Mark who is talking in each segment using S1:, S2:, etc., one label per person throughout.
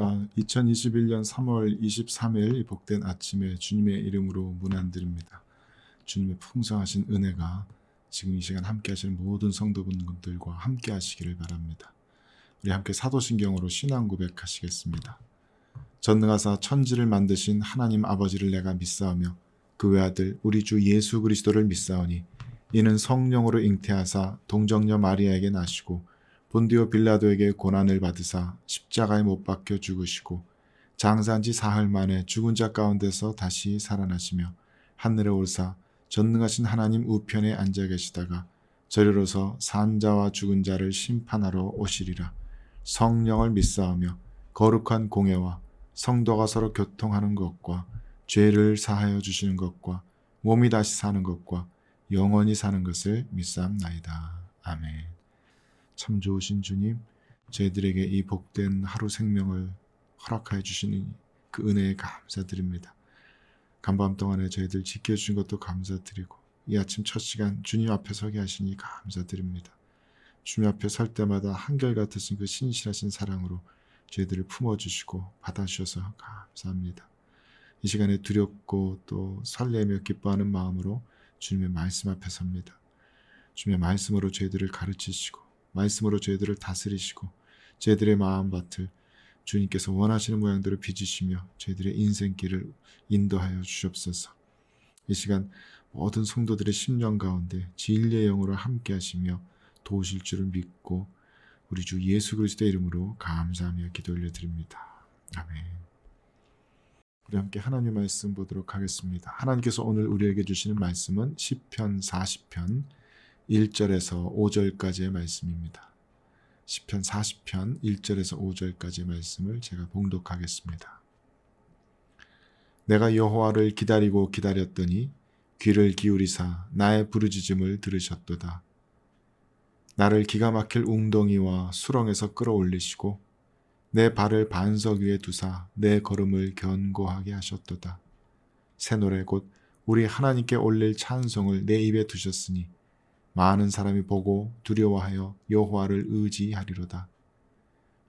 S1: 안녕하십니까. 2021년 3월 23일 복된 아침에 주님의 이름으로 문안드립니다. 주님의 풍성하신 은혜가 지금 이 시간 함께 하시는 모든 성도분들과 함께 하시기를 바랍니다. 우리 함께 사도신경으로 신앙 고백하시겠습니다. 전능하사 천지를 만드신 하나님 아버지를 내가 믿사오며 그 외아들 우리 주 예수 그리스도를 믿사오니 이는 성령으로 잉태하사 동정녀 마리아에게 나시고 본디오 빌라도에게 고난을 받으사 십자가에 못 박혀 죽으시고 장사한 지 사흘 만에 죽은 자 가운데서 다시 살아나시며 하늘에 올사 전능하신 하나님 우편에 앉아 계시다가 저리로서 산 자와 죽은 자를 심판하러 오시리라. 성령을 믿사오며 거룩한 공예와 성도가 서로 교통하는 것과 죄를 사하여 주시는 것과 몸이 다시 사는 것과 영원히 사는 것을 믿사옵나이다. 아멘. 참 좋으신 주님, 저희들에게 이 복된 하루 생명을 허락하여 주시는 그 은혜에 감사드립니다. 간밤 동안에 저희들 지켜주신 것도 감사드리고 이 아침 첫 시간 주님 앞에 서게 하시니 감사드립니다. 주님 앞에 설 때마다 한결같으신 그 신실하신 사랑으로 저희들을 품어주시고 받아주셔서 감사합니다. 이 시간에 두렵고 또 설레며 기뻐하는 마음으로 주님의 말씀 앞에 섭니다. 주님의 말씀으로 저희들을 가르치시고 말씀으로 저희들을 다스리시고 저희들의 마음밭을 주님께서 원하시는 모양대로 빚으시며 저희들의 인생길을 인도하여 주옵소서. 이 시간 모든 성도들의 심령 가운데 진리의 영으로 함께 하시며 도우실 줄을 믿고 우리 주 예수 그리스도의 이름으로 감사하며 기도 올려드립니다. 아멘. 우리 함께 하나님의 말씀 보도록 하겠습니다. 하나님께서 오늘 우리에게 주시는 말씀은 시편 40편 1절에서 5절까지의 말씀입니다. 시편 40편 1절에서 5절까지의 말씀을 제가 봉독하겠습니다. 내가 여호와를 기다리고 기다렸더니 귀를 기울이사 나의 부르짖음을 들으셨도다. 나를 기가 막힐 웅덩이와 수렁에서 끌어올리시고 내 발을 반석 위에 두사 내 걸음을 견고하게 하셨도다. 새 노래 곧 우리 하나님께 올릴 찬송을 내 입에 두셨으니 많은 사람이 보고 두려워하여 여호와를 의지하리로다.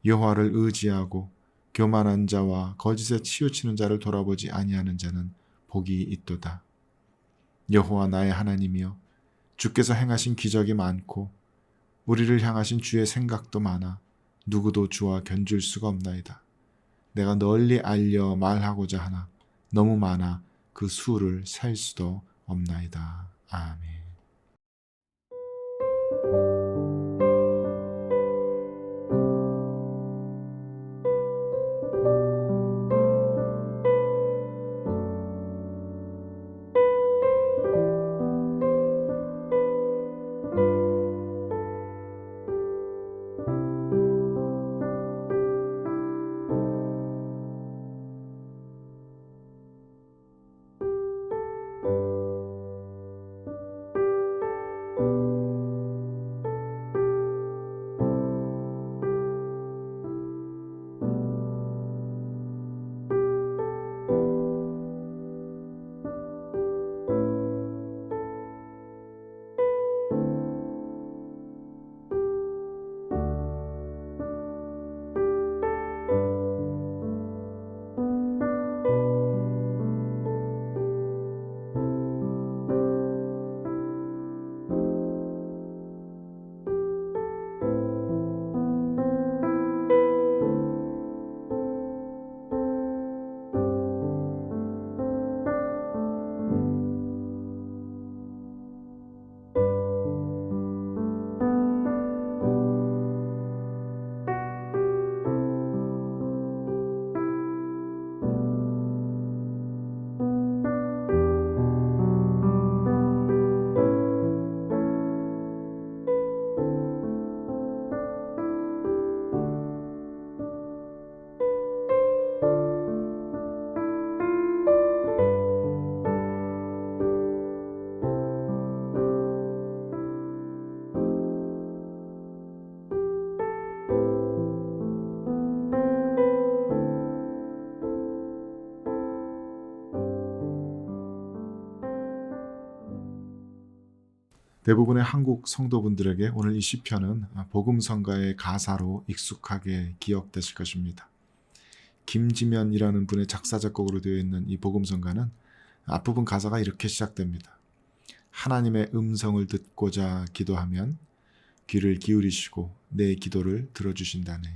S1: 여호와를 의지하고 교만한 자와 거짓에 치우치는 자를 돌아보지 아니하는 자는 복이 있도다. 여호와 나의 하나님이여, 주께서 행하신 기적이 많고 우리를 향하신 주의 생각도 많아 누구도 주와 견줄 수가 없나이다. 내가 널리 알려 말하고자 하나 너무 많아 그 수를 셀 수도 없나이다. 아멘. 대부분의 한국 성도분들에게 오늘 이 시편은 복음성가의 가사로 익숙하게 기억되실 것입니다. 김지면이라는 분의 작사 작곡으로 되어 있는 이 복음성가는 앞부분 가사가 이렇게 시작됩니다. 하나님의 음성을 듣고자 기도하면 귀를 기울이시고 내 기도를 들어주신다네.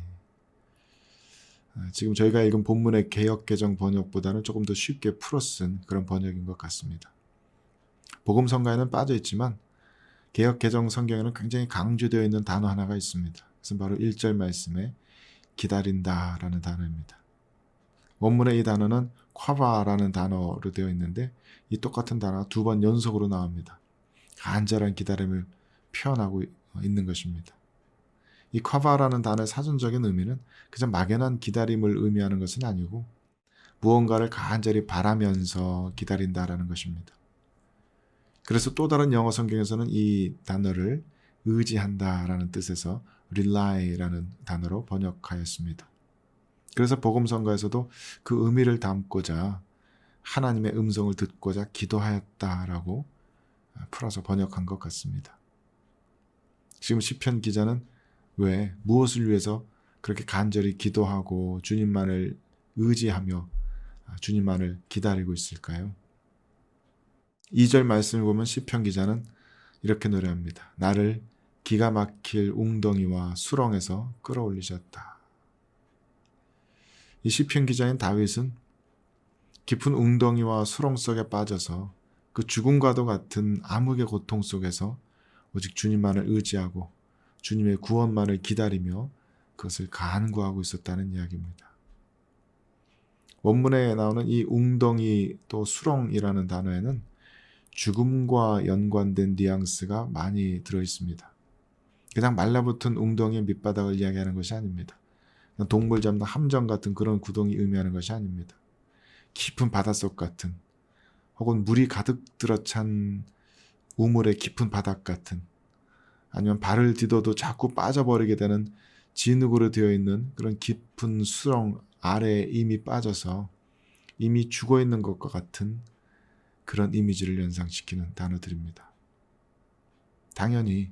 S1: 지금 저희가 읽은 본문의 개역개정 번역보다는 조금 더 쉽게 풀어 쓴 그런 번역인 것 같습니다. 복음성가에는 빠져 있지만 개역개정 성경에는 굉장히 강조되어 있는 단어 하나가 있습니다. 그것은 바로 1절 말씀에 기다린다라는 단어입니다. 원문의 이 단어는 콰바라는 단어로 되어 있는데 이 똑같은 단어가 2번 연속으로 나옵니다. 간절한 기다림을 표현하고 있는 것입니다. 이 콰바라는 단어의 사전적인 의미는 그저 막연한 기다림을 의미하는 것은 아니고 무언가를 간절히 바라면서 기다린다라는 것입니다. 그래서 또 다른 영어 성경에서는 이 단어를 의지한다라는 뜻에서 rely라는 단어로 번역하였습니다. 그래서 복음성가에서도 그 의미를 담고자 하나님의 음성을 듣고자 기도하였다라고 풀어서 번역한 것 같습니다. 지금 시편 기자는 왜 무엇을 위해서 그렇게 간절히 기도하고 주님만을 의지하며 주님만을 기다리고 있을까요? 2절 말씀을 보면 시편 기자는 이렇게 노래합니다. 나를 기가 막힐 웅덩이와 수렁에서 끌어올리셨다. 이 시편 기자인 다윗은 깊은 웅덩이와 수렁 속에 빠져서 그 죽음과도 같은 암흑의 고통 속에서 오직 주님만을 의지하고 주님의 구원만을 기다리며 그것을 간구하고 있었다는 이야기입니다. 원문에 나오는 이 웅덩이 또 수렁이라는 단어에는 죽음과 연관된 뉘앙스가 많이 들어있습니다. 그냥 말라붙은 웅덩이의 밑바닥을 이야기하는 것이 아닙니다. 동물 잡는 함정 같은 그런 구덩이 의미하는 것이 아닙니다. 깊은 바닷속 같은 혹은 물이 가득 들어찬 우물의 깊은 바닥 같은 아니면 발을 디뎌도 자꾸 빠져버리게 되는 진흙으로 되어 있는 그런 깊은 수렁 아래에 이미 빠져서 이미 죽어있는 것과 같은 그런 이미지를 연상시키는 단어들입니다. 당연히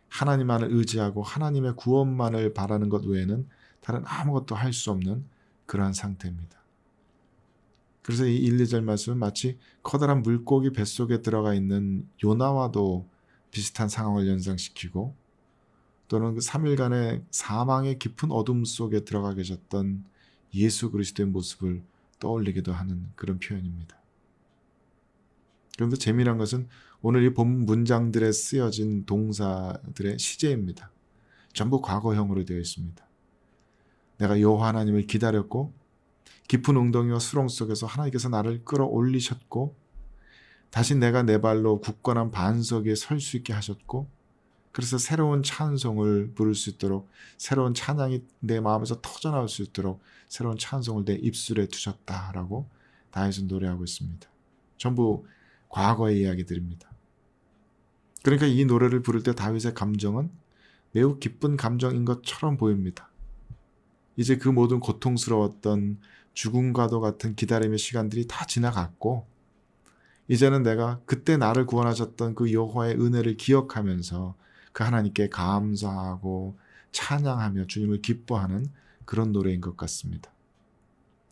S1: 하나님만을 의지하고 하나님의 구원만을 바라는 것 외에는 다른 아무것도 할 수 없는 그러한 상태입니다. 그래서 이 1, 2절 말씀은 마치 커다란 물고기 뱃속에 들어가 있는 요나와도 비슷한 상황을 연상시키고 또는 그 3일간의 사망의 깊은 어둠 속에 들어가 계셨던 예수 그리스도의 모습을 떠올리기도 하는 그런 표현입니다. 그런데 재미난 것은 오늘 이 본 문장들에 쓰여진 동사들의 시제입니다. 전부 과거형으로 되어 있습니다. 내가 여호와 하나님을 기다렸고 깊은 웅덩이와 수렁 속에서 하나님께서 나를 끌어올리셨고 다시 내가 내 발로 굳건한 반석 위에 설 수 있게 하셨고 그래서 새로운 찬송을 부를 수 있도록 새로운 찬양이 내 마음에서 터져나올 수 있도록 새로운 찬송을 내 입술에 두셨다라고 다윗은 노래하고 있습니다. 전부 과거의 이야기들입니다. 그러니까 이 노래를 부를 때 다윗의 감정은 매우 기쁜 감정인 것처럼 보입니다. 이제 그 모든 고통스러웠던 죽음과도 같은 기다림의 시간들이 다 지나갔고 이제는 내가 그때 나를 구원하셨던 그 여호와의 은혜를 기억하면서 그 하나님께 감사하고 찬양하며 주님을 기뻐하는 그런 노래인 것 같습니다.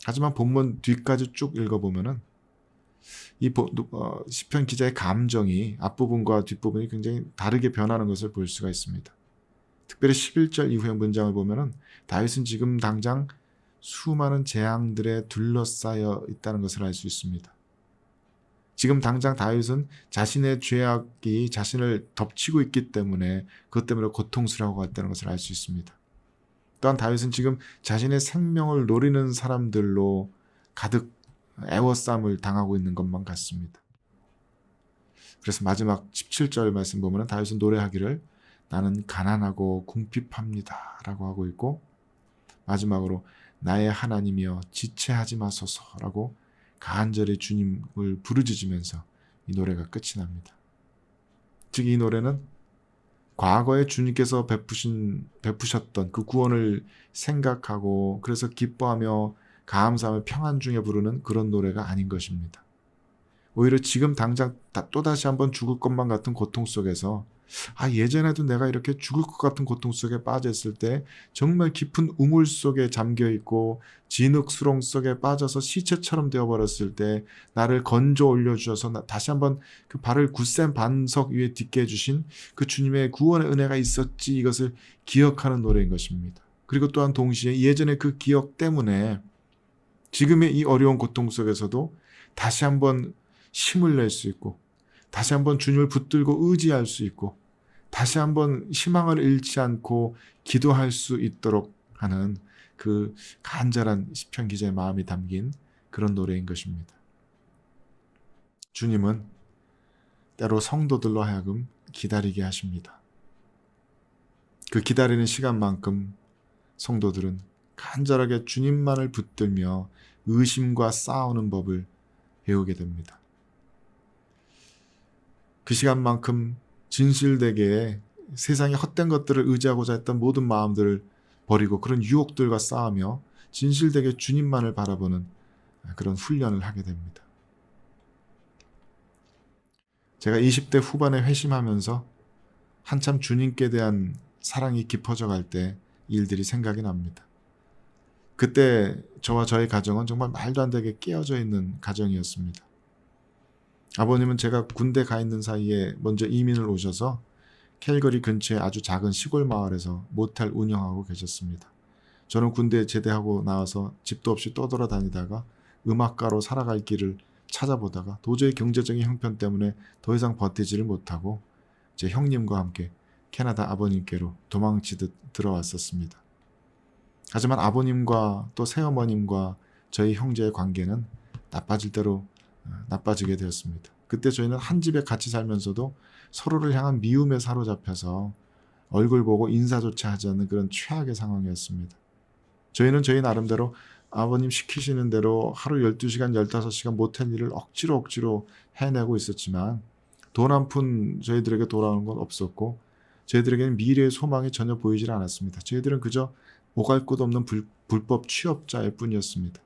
S1: 하지만 본문 뒤까지 쭉 읽어보면은 이 시편 기자의 감정이 앞부분과 뒷부분이 굉장히 다르게 변하는 것을 볼 수가 있습니다. 특별히 11절 이후의 문장을 보면은 다윗은 지금 당장 수많은 재앙들에 둘러싸여 있다는 것을 알 수 있습니다. 지금 당장 다윗은 자신의 죄악이 자신을 덮치고 있기 때문에 그것 때문에 고통스러워하고 있다는 것을 알 수 있습니다. 또한 다윗은 지금 자신의 생명을 노리는 사람들로 가득 애워싸움을 당하고 있는 것만 같습니다. 그래서 마지막 17절 말씀 보면 다윗은 노래하기를 나는 가난하고 궁핍합니다 라고 하고 있고 마지막으로 나의 하나님이여 지체하지 마소서라고 간절히 주님을 부르짖으면서 이 노래가 끝이 납니다. 즉 이 노래는 과거에 주님께서 베푸셨던 그 구원을 생각하고 그래서 기뻐하며 감사하며 평안 중에 부르는 그런 노래가 아닌 것입니다. 오히려 지금 당장 또다시 한번 죽을 것만 같은 고통 속에서 예전에도 내가 이렇게 죽을 것 같은 고통 속에 빠져 있을 때 정말 깊은 우물 속에 잠겨 있고 진흙수렁 속에 빠져서 시체처럼 되어버렸을 때 나를 건져 올려주셔서 다시 한번 그 발을 굳센 반석 위에 딛게 해주신 그 주님의 구원의 은혜가 있었지, 이것을 기억하는 노래인 것입니다. 그리고 또한 동시에 예전의 그 기억 때문에 지금의 이 어려운 고통 속에서도 다시 한번 힘을 낼 수 있고, 다시 한번 주님을 붙들고 의지할 수 있고, 다시 한번 희망을 잃지 않고 기도할 수 있도록 하는 그 간절한 시편 기자의 마음이 담긴 그런 노래인 것입니다. 주님은 때로 성도들로 하여금 기다리게 하십니다. 그 기다리는 시간만큼 성도들은 간절하게 주님만을 붙들며 의심과 싸우는 법을 배우게 됩니다. 그 시간만큼 진실되게 세상의 헛된 것들을 의지하고자 했던 모든 마음들을 버리고 그런 유혹들과 싸우며 진실되게 주님만을 바라보는 그런 훈련을 하게 됩니다. 제가 20대 후반에 회심하면서 한참 주님께 대한 사랑이 깊어져 갈 때 일들이 생각이 납니다. 그때 저와 저의 가정은 정말 말도 안 되게 깨어져 있는 가정이었습니다. 아버님은 제가 군대 가 있는 사이에 먼저 이민을 오셔서 캘거리 근처의 아주 작은 시골 마을에서 모텔 운영하고 계셨습니다. 저는 군대 제대하고 나와서 집도 없이 떠돌아다니다가 음악가로 살아갈 길을 찾아보다가 도저히 경제적인 형편 때문에 더 이상 버티지를 못하고 제 형님과 함께 캐나다 아버님께로 도망치듯 들어왔었습니다. 하지만 아버님과 또 새어머님과 저희 형제의 관계는 나빠질 대로 나빠지게 되었습니다. 그때 저희는 한 집에 같이 살면서도 서로를 향한 미움에 사로잡혀서 얼굴 보고 인사조차 하지 않는 그런 최악의 상황이었습니다. 저희는 저희 나름대로 아버님 시키시는 대로 하루 12시간, 15시간 모텔 일을 억지로 해내고 있었지만 돈 한 푼 저희들에게 돌아오는 건 없었고 저희들에게는 미래의 소망이 전혀 보이질 않았습니다. 저희들은 그저 오갈 곳 없는 불법 취업자일 뿐이었습니다.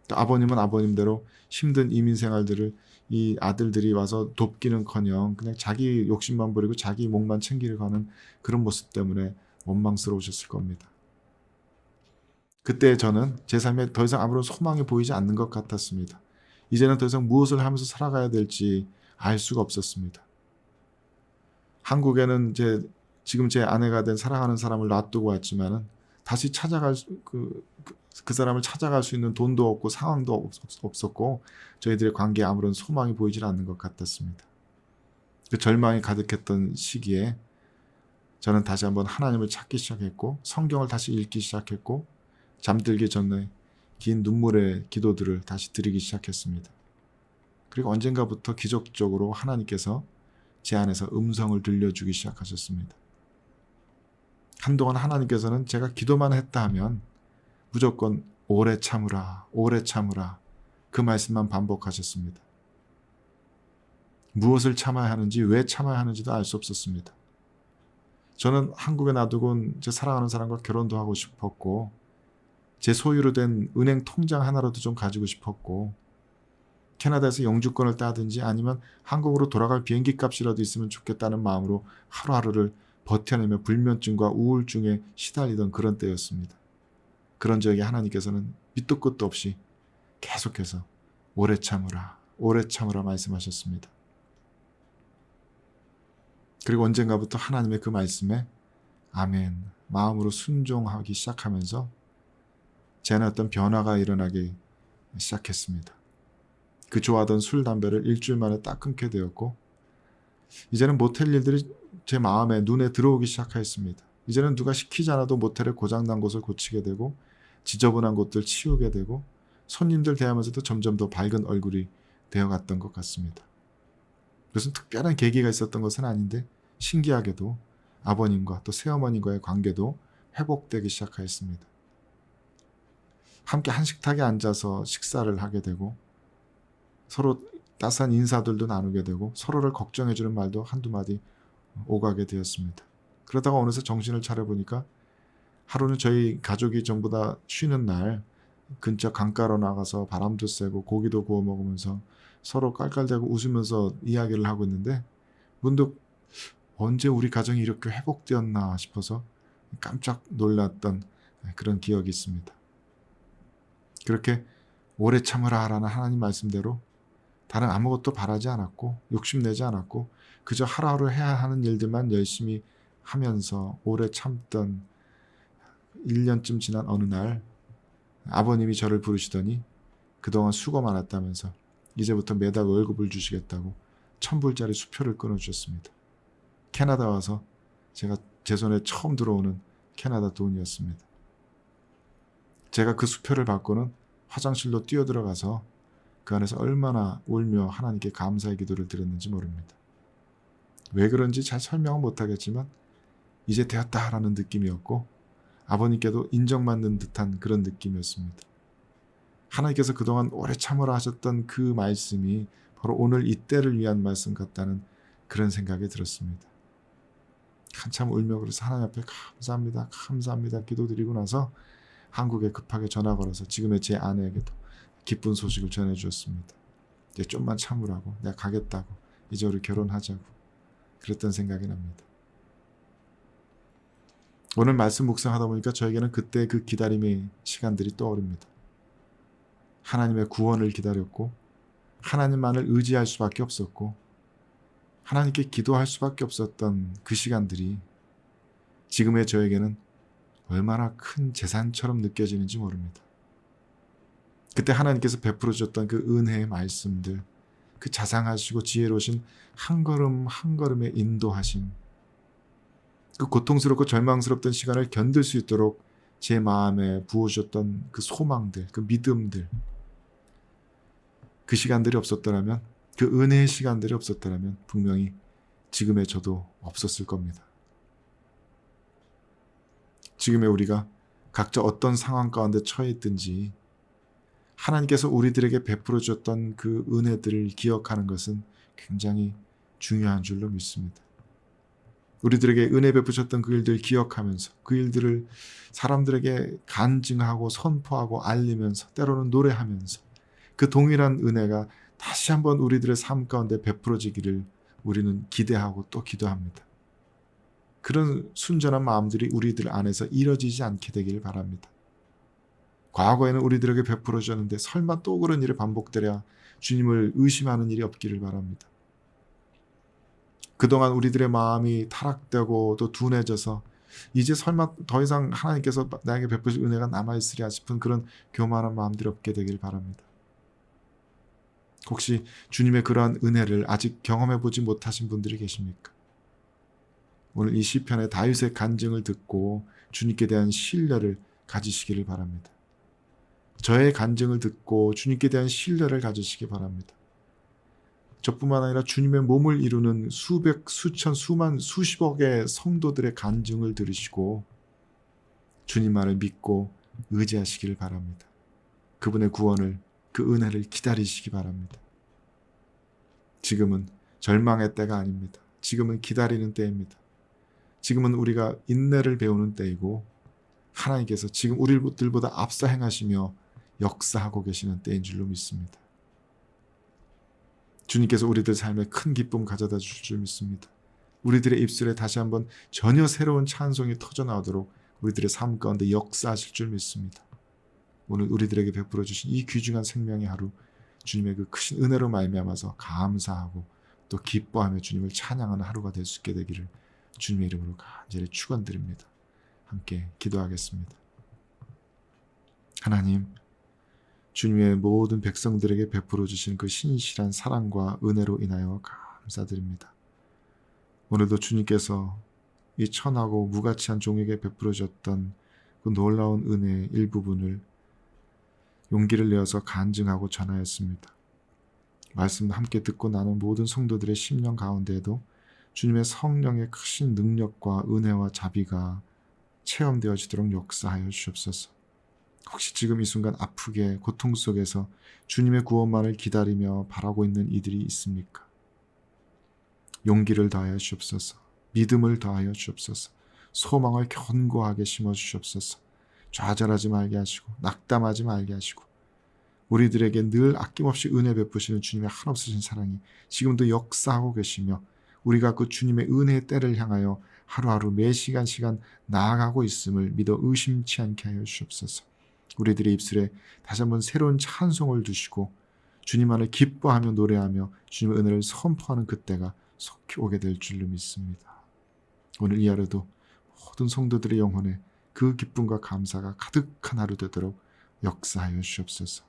S1: 또 아버님은 아버님대로 힘든 이민 생활들을 이 아들들이 와서 돕기는커녕 그냥 자기 욕심만 부리고 자기 목만 챙기려고 하는 그런 모습 때문에 원망스러우셨을 겁니다. 그때 저는 제 삶에 더 이상 아무런 소망이 보이지 않는 것 같았습니다. 이제는 더 이상 무엇을 하면서 살아가야 될지 알 수가 없었습니다. 한국에는 지금 제 아내가 된 사랑하는 사람을 놔두고 왔지만은 다시 찾아갈 그 사람을 찾아갈 수 있는 돈도 없고 상황도 없었고 저희들의 관계에 아무런 소망이 보이질 않는 것 같았습니다. 그 절망이 가득했던 시기에 저는 다시 한번 하나님을 찾기 시작했고 성경을 다시 읽기 시작했고 잠들기 전에 긴 눈물의 기도들을 다시 드리기 시작했습니다. 그리고 언젠가부터 기적적으로 하나님께서 제 안에서 음성을 들려주기 시작하셨습니다. 한동안 하나님께서는 제가 기도만 했다 하면 무조건 오래 참으라, 오래 참으라 그 말씀만 반복하셨습니다. 무엇을 참아야 하는지, 왜 참아야 하는지도 알 수 없었습니다. 저는 한국에 놔두고 제 사랑하는 사람과 결혼도 하고 싶었고 제 소유로 된 은행 통장 하나라도 좀 가지고 싶었고 캐나다에서 영주권을 따든지 아니면 한국으로 돌아갈 비행기 값이라도 있으면 좋겠다는 마음으로 하루하루를 버텨내며 불면증과 우울증에 시달리던 그런 때였습니다. 그런 저에게 하나님께서는 밑도 끝도 없이 계속해서 오래 참으라, 오래 참으라 말씀하셨습니다. 그리고 언젠가부터 하나님의 그 말씀에 아멘 마음으로 순종하기 시작하면서 제 안에 어떤 변화가 일어나기 시작했습니다. 그 좋아하던 술, 담배를 일주일 만에 딱 끊게 되었고 이제는 모텔 일들이 제 마음에 눈에 들어오기 시작했습니다. 이제는 누가 시키지 않아도 모텔에 고장난 곳을 고치게 되고 지저분한 곳들 치우게 되고 손님들 대하면서도 점점 더 밝은 얼굴이 되어갔던 것 같습니다. 무슨 특별한 계기가 있었던 것은 아닌데 신기하게도 아버님과 또 새어머님과의 관계도 회복되기 시작하였습니다. 함께 한식탁에 앉아서 식사를 하게 되고 서로 따스한 인사들도 나누게 되고 서로를 걱정해주는 말도 한두 마디 오가게 되었습니다. 그러다가 어느새 정신을 차려보니까 하루는 저희 가족이 전부 다 쉬는 날 근처 강가로 나가서 바람도 쐬고 고기도 구워 먹으면서 서로 깔깔대고 웃으면서 이야기를 하고 있는데 문득 언제 우리 가정이 이렇게 회복되었나 싶어서 깜짝 놀랐던 그런 기억이 있습니다. 그렇게 오래 참으라 하라는 하나님 말씀대로 다른 아무것도 바라지 않았고 욕심내지 않았고 그저 하루하루 해야 하는 일들만 열심히 하면서 오래 참던 1년쯤 지난 어느 날 아버님이 저를 부르시더니 그동안 수고 많았다면서 이제부터 매달 월급을 주시겠다고 1,000불짜리 수표를 끊어주셨습니다. 캐나다 와서 제가 제 손에 처음 들어오는 캐나다 돈이었습니다. 제가 그 수표를 받고는 화장실로 뛰어들어가서 그 안에서 얼마나 울며 하나님께 감사의 기도를 드렸는지 모릅니다. 왜 그런지 잘 설명은 못하겠지만 이제 되었다라는 느낌이었고 아버님께도 인정받는 듯한 그런 느낌이었습니다. 하나님께서 그동안 오래 참으라 하셨던 그 말씀이 바로 오늘 이때를 위한 말씀 같다는 그런 생각이 들었습니다. 한참 울며 그래서 하나님 앞에 감사합니다. 감사합니다. 기도드리고 나서 한국에 급하게 전화 걸어서 지금의 제 아내에게도 기쁜 소식을 전해주었습니다. 이제 좀만 참으라고, 내가 가겠다고, 이제 우리 결혼하자고 그랬던 생각이 납니다. 오늘 말씀 묵상하다 보니까 저에게는 그때 그 기다림의 시간들이 떠오릅니다. 하나님의 구원을 기다렸고 하나님만을 의지할 수밖에 없었고 하나님께 기도할 수밖에 없었던 그 시간들이 지금의 저에게는 얼마나 큰 재산처럼 느껴지는지 모릅니다. 그때 하나님께서 베풀어 주셨던 그 은혜의 말씀들, 그 자상하시고 지혜로우신 한 걸음 한 걸음의 인도하심, 그 고통스럽고 절망스럽던 시간을 견딜 수 있도록 제 마음에 부어주셨던 그 소망들, 그 믿음들, 그 시간들이 없었더라면, 그 은혜의 시간들이 없었더라면 분명히 지금의 저도 없었을 겁니다. 지금의 우리가 각자 어떤 상황 가운데 처해 있든지 하나님께서 우리들에게 베풀어 주셨던 그 은혜들을 기억하는 것은 굉장히 중요한 줄로 믿습니다. 우리들에게 은혜 베푸셨던 그 일들을 기억하면서 그 일들을 사람들에게 간증하고 선포하고 알리면서 때로는 노래하면서 그 동일한 은혜가 다시 한번 우리들의 삶 가운데 베풀어지기를 우리는 기대하고 또 기도합니다. 그런 순전한 마음들이 우리들 안에서 이뤄지지 않게 되기를 바랍니다. 과거에는 우리들에게 베풀어 주셨는데 설마 또 그런 일이 반복되랴 주님을 의심하는 일이 없기를 바랍니다. 그동안 우리들의 마음이 타락되고 또 둔해져서 이제 설마 더 이상 하나님께서 나에게 베푸실 은혜가 남아있으랴 싶은 그런 교만한 마음들이 없게 되길 바랍니다. 혹시 주님의 그러한 은혜를 아직 경험해보지 못하신 분들이 계십니까? 오늘 이 시편의 다윗의 간증을 듣고 주님께 대한 신뢰를 가지시기를 바랍니다. 저의 간증을 듣고 주님께 대한 신뢰를 가지시기 바랍니다. 저뿐만 아니라 주님의 몸을 이루는 수백, 수천, 수만, 수십억의 성도들의 간증을 들으시고 주님만을 믿고 의지하시기를 바랍니다. 그분의 구원을, 그 은혜를 기다리시기 바랍니다. 지금은 절망의 때가 아닙니다. 지금은 기다리는 때입니다. 지금은 우리가 인내를 배우는 때이고 하나님께서 지금 우리들보다 앞서 행하시며 역사하고 계시는 때인 줄로 믿습니다. 주님께서 우리들 삶에 큰 기쁨 가져다 주실 줄 믿습니다. 우리들의 입술에 다시 한번 전혀 새로운 찬송이 터져나오도록 우리들의 삶 가운데 역사하실 줄 믿습니다. 오늘 우리들에게 베풀어 주신 이 귀중한 생명의 하루, 주님의 그 크신 은혜로 말미암아서 감사하고 또 기뻐하며 주님을 찬양하는 하루가 될 수 있게 되기를 주님의 이름으로 간절히 축원드립니다. 함께 기도하겠습니다. 하나님, 주님의 모든 백성들에게 베풀어 주신 그 신실한 사랑과 은혜로 인하여 감사드립니다. 오늘도 주님께서 이 천하고 무가치한 종에게 베풀어 주셨던 그 놀라운 은혜의 일부분을 용기를 내어서 간증하고 전하였습니다. 말씀 함께 듣고 나눈 모든 성도들의 심령 가운데에도 주님의 성령의 크신 능력과 은혜와 자비가 체험되어지도록 역사하여 주옵소서. 혹시 지금 이 순간 아프게 고통 속에서 주님의 구원만을 기다리며 바라고 있는 이들이 있습니까? 용기를 더하여 주옵소서. 믿음을 더하여 주옵소서. 소망을 견고하게 심어 주옵소서. 좌절하지 말게 하시고 낙담하지 말게 하시고 우리들에게 늘 아낌없이 은혜 베푸시는 주님의 한없으신 사랑이 지금도 역사하고 계시며 우리가 그 주님의 은혜의 때를 향하여 하루하루 매 시간 나아가고 있음을 믿어 의심치 않게 하여 주옵소서. 우리들의 입술에 다시 한번 새로운 찬송을 두시고 주님 안에 기뻐하며 노래하며 주님의 은혜를 선포하는 그때가 속히 오게 될 줄로 믿습니다. 오늘 이 하루도 모든 성도들의 영혼에 그 기쁨과 감사가 가득한 하루 되도록 역사하여 주옵소서.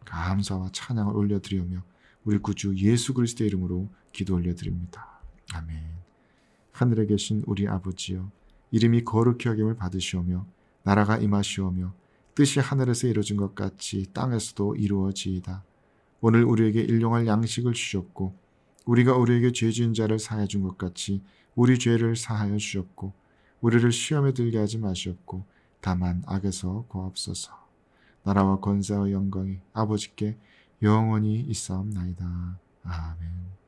S1: 감사와 찬양을 올려드리며 우리 구주 예수 그리스도의 이름으로 기도 올려드립니다. 아멘. 하늘에 계신 우리 아버지여, 이름이 거룩히 여김을 받으시오며 나라가 임하시오며 뜻이 하늘에서 이루어진 것 같이 땅에서도 이루어지이다. 오늘 우리에게 일용할 양식을 주셨고 우리가 우리에게 죄 지은 자를 사하여 준 것 같이 우리 죄를 사하여 주셨고 우리를 시험에 들게 하지 마시옵고 다만 악에서 구하옵소서. 나라와 권세와 영광이 아버지께 영원히 있사옵나이다. 아멘.